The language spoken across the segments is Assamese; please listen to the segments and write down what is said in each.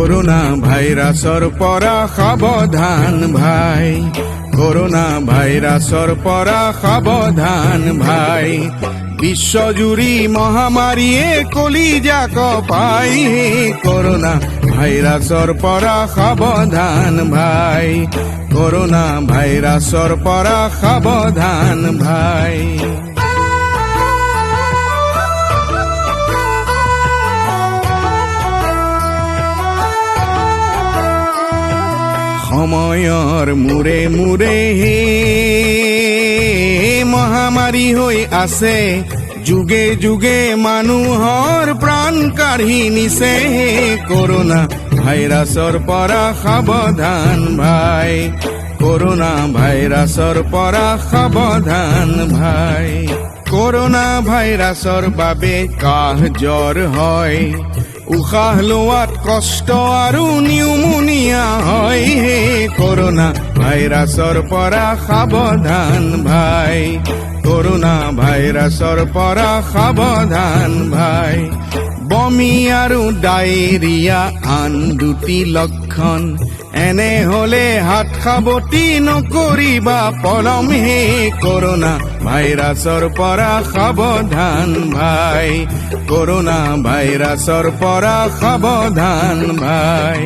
করোনা ভাইরাসর পরা সাবধান ভাই, করোনা ভাইরাসর পরা সাবধান ভাই। বিশ্বজুড়ি মহামারীয়ে কলিজা কপাই, করোনা ভাইরাসর পরা সাবধান ভাই, করোনা ভাইরাসর পরা সাবধান ভাই। সময়ৰ মূৰে মূৰে হে মহামাৰী হৈ আছে, যুগে যুগে মানুহৰ প্ৰাণ কাঢ়ি নিছে। কৰোনা ভাইৰাছৰ পৰা সাৱধান ভাই, কৰোনা ভাইৰাছৰ পৰা সাৱধান ভাই। কৰোনা ভাইৰাছৰ বাবে কাহ জ্বৰ হয়, উশাহ লোৱাত কষ্ট আৰু নিউমোনিয়া হয়। কৰোনা ভাইৰাছৰ পৰা সাৱধান ভাই, কৰোনা ভাইৰাছৰ পৰা সাৱধান ভাই। বমি আৰু ডায়েৰিয়া আন দুটি লক্ষণ, এনে হলে হাত সাৱটি নকৰিবা পলম। কৰোনা ভাইৰাছৰ পৰা সাৱধান ভাই, কৰোনা ভাইৰাছৰ পৰা সাৱধান ভাই।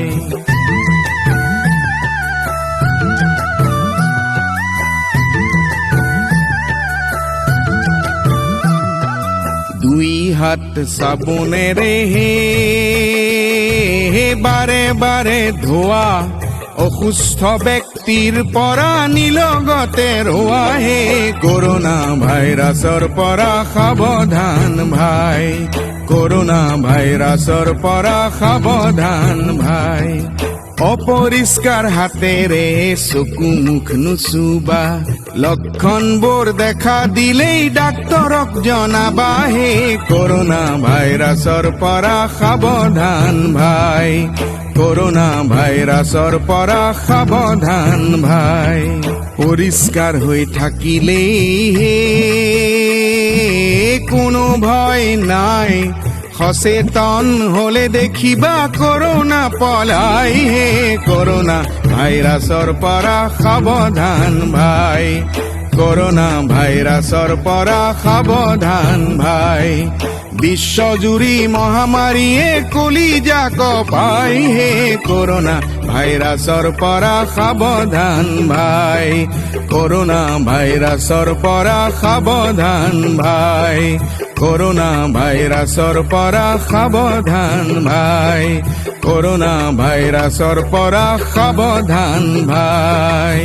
দুই হাত চাবোনেৰে বাৰে বাৰে ধোৱা, অসুস্থ ব্যক্তিৰ পৰা নিলগতে ৰোৱা। কৰোনা ভাইৰাছৰ পৰা সাৱধান ভাই, কৰোনা ভাইৰাছৰ পৰা সাৱধান ভাই। অপৰিষ্কাৰ হাতেৰে চকু মুখ নুচুবা, লক্ষণবোৰ দেখা দিলেই ডাক্তৰক জনাবা। কৰোনা ভাইৰাছৰ পৰা সাৱধান ভাই, কৰোনা ভাইৰাছৰ পৰা সাৱধান ভাই। পৰিষ্কাৰ হৈ থাকিলেই কোনো ভয় নাই, সচেতন হলে দেখিবা কৰোনা পলাই। কৰোনা ভাইৰাছৰ পৰা সাৱধান ভাই, কৰোনা ভাইৰাছৰ পৰা সাৱধান ভাই। বিশ্বজুৰি মহামাৰীয়ে কলিজা কপাই, কৰোনা ভাইৰাছৰ পৰা সাৱধান ভাই, কৰোনা ভাইৰাছৰ পৰা সাৱধান ভাই, কৰোনা ভাইৰাছৰ পৰা সাৱধান ভাই, কৰোনা ভাইৰাছৰ পৰা সাৱধান ভাই।